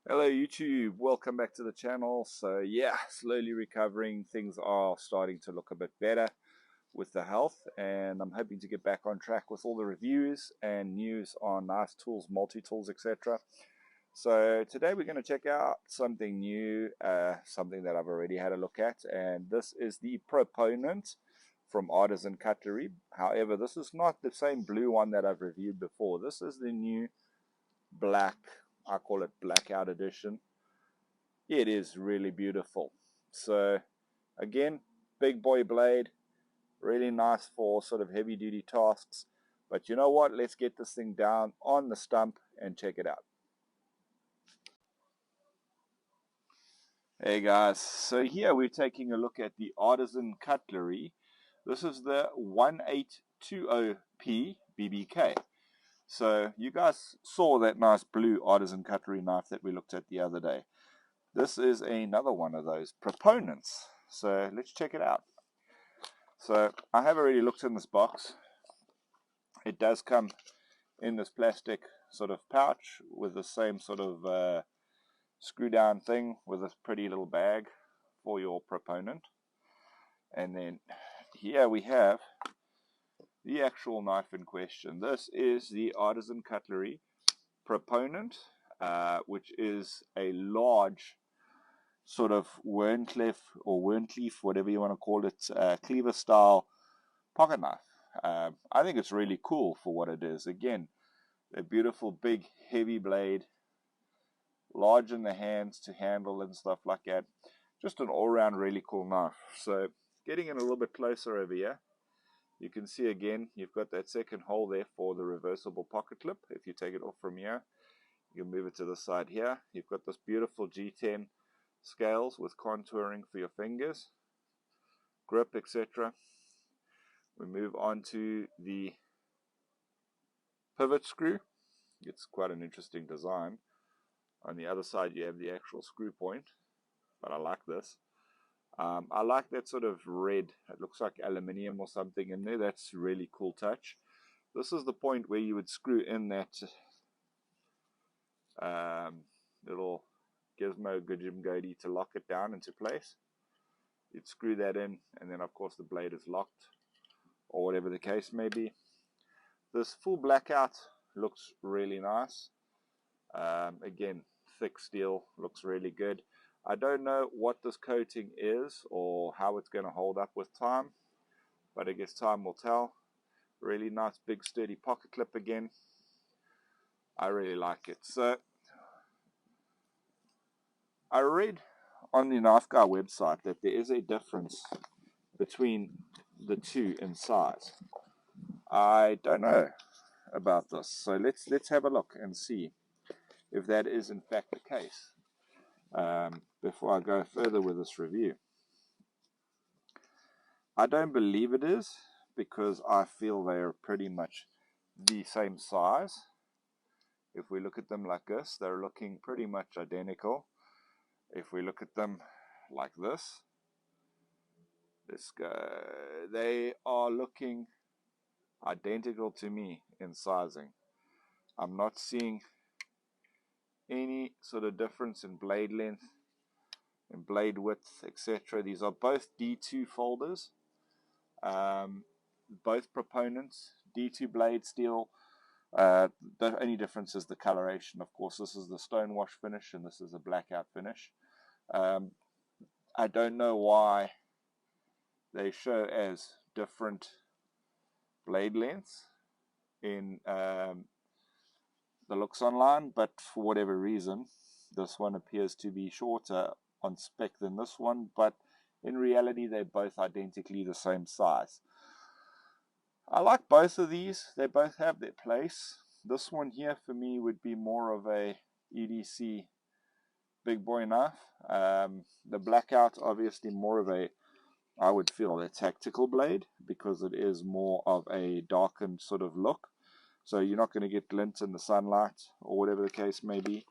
Hello YouTube, welcome back to the channel. So yeah, slowly recovering. Things are starting to look a bit better with the health, and I'm hoping to get back on track with all the reviews and news on nice tools, multi-tools, etc. So today we're going to check out something new, something that I've already had a look at, and this is the Proponent from Artisan Cutlery. However, this is not the same blue one that I've reviewed before. This is the new black, I call it blackout edition. It is really beautiful. So again, big boy blade, really nice for sort of heavy duty tasks. But you know what? Let's get this thing down on the stump and check it out. Hey guys, so here we're taking a look at the Artisan Cutlery. This is the 1820P BBK. So you guys saw that nice blue Artisan Cutlery knife that we looked at the other day. This is another one of those proponents. So let's check it out. So I have already looked in this box. It does come in this plastic sort of pouch with the same sort of screw down thing with a pretty little bag for your proponent. And then here we have the actual knife in question. This is the Artisan Cutlery Proponent, which is a large sort of Werncliffe or Werncliffe, whatever you want to call it, cleaver style pocket knife. I think it's really cool for what it is. Again, a beautiful big heavy blade, large in the hands to handle and stuff like that. Just an all-round really cool knife. So getting in a little bit closer over here, you can see again you've got that second hole there for the reversible pocket clip. If you take it off from here, you can move it to the side here. You've got this beautiful G10 scales with contouring for your fingers, grip, etc. We move on to the pivot screw. It's quite an interesting design. On the other side you have the actual screw point, but I like this. I like that sort of red, it looks like aluminium or something in there. That's really cool touch. This is the point where you would screw in that little gizmo gujim to lock it down into place. You'd screw that in, and then of course the blade is locked, or whatever the case may be. This full blackout looks really nice. Again, thick steel, looks really good. I don't know what this coating is or how it's going to hold up with time, but I guess time will tell. Really nice big sturdy pocket clip again. I really like it. So I read on the Knife Guy website that there is a difference between the two in size. I don't know about this, so let's have a look and see if that is in fact the case before I go further with this review. I don't believe it is, because I feel they are pretty much the same size. If we look at them like this, they're looking pretty much identical. If we look at them like this, let's go, they are looking identical to me in sizing. I'm not seeing any sort of difference in blade length and blade width, etc. These are both D2 folders, both proponents, D2 blade steel. The only difference is the coloration. Of course, this is the stonewash finish and this is a blackout finish. I don't know why they show as different blade lengths in the looks online, but for whatever reason, this one appears to be shorter on spec than this one, but in reality, they're both identically the same size. I like both of these. They both have their place. This one here for me would be more of a EDC big boy knife. The blackout obviously more of a, I would feel, a tactical blade, because it is more of a darkened sort of look. So you're not going to get glint in the sunlight or whatever the case may be.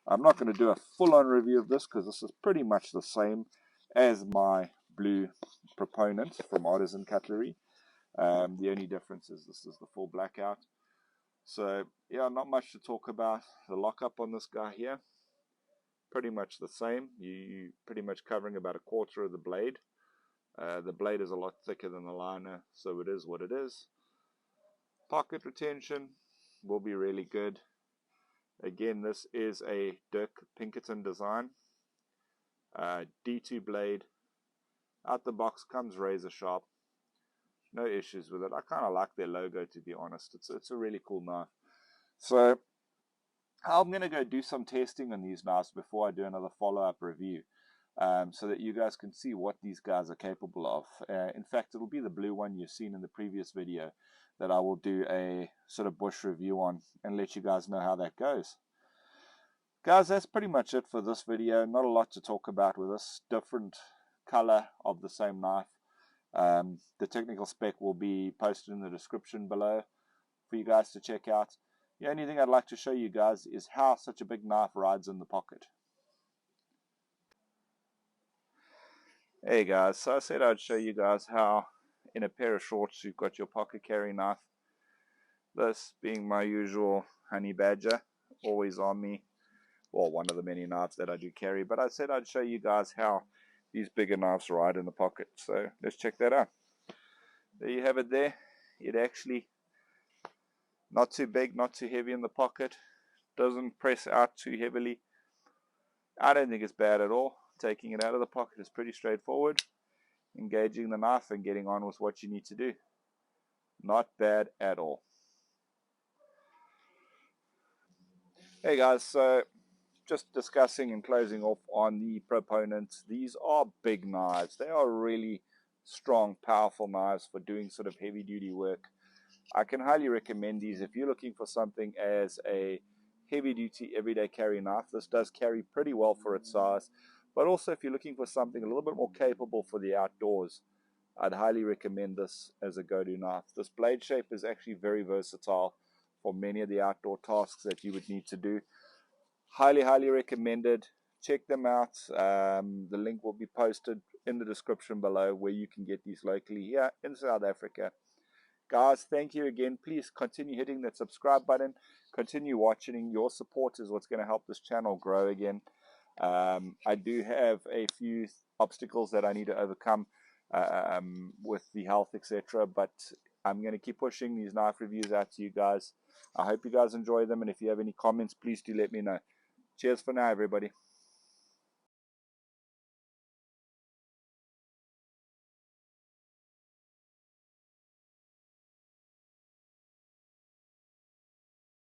I'm not going to do a full-on review of this because this is pretty much the same as my blue Proponent from Artisan Cutlery. The only difference is this is the full blackout. So yeah, not much to talk about. The lockup on this guy here, pretty much the same. You pretty much covering about 1/4 of the blade. The blade is a lot thicker than the liner, so it is what it is. Pocket retention will be really good. Again, this is a Dirk Pinkerton design. D2 blade. Out the box comes razor sharp. No issues with it. I kind of like their logo, to be honest. It's a really cool knife. So I'm going to go do some testing on these knives before I do another follow-up review, so that you guys can see what these guys are capable of. In fact, it'll be the blue one you've seen in the previous video that I will do a sort of bush review on and let you guys know how that goes. Guys, that's pretty much it for this video. Not a lot to talk about with this. Different color of the same knife. The technical spec will be posted in the description below for you guys to check out. The only thing I'd like to show you guys is how such a big knife rides in the pocket. Hey guys, so I said I'd show you guys how in a pair of shorts you've got your pocket carry knife. This being my usual honey badger, always on me. Well, one of the many knives that I do carry, but I said I'd show you guys how these bigger knives ride in the pocket. So let's check that out. There you have it there. It actually not too big, not too heavy in the pocket. Doesn't press out too heavily. I don't think it's bad at all. Taking it out of the pocket is pretty straightforward. Engaging the knife and getting on with what you need to do. Not bad at all. Hey guys, so just discussing and closing off on the Proponent. These are big knives. They are really strong, powerful knives for doing sort of heavy duty work. I can highly recommend these if you're looking for something as a heavy duty everyday carry knife. This does carry pretty well for its size, but also if you're looking for something a little bit more capable for the outdoors, I'd highly recommend this as a go-to knife. This blade shape is actually very versatile for many of the outdoor tasks that you would need to do. Highly recommended. Check them out. The link will be posted in the description below where you can get these locally here in South Africa. Guys, thank you again. Please continue hitting that subscribe button. Continue watching. Your support is what's going to help this channel grow again. I do have a few obstacles that I need to overcome with the health, etc. But I'm going to keep pushing these knife reviews out to you guys. I hope you guys enjoy them. And if you have any comments, please do let me know. Cheers for now, everybody.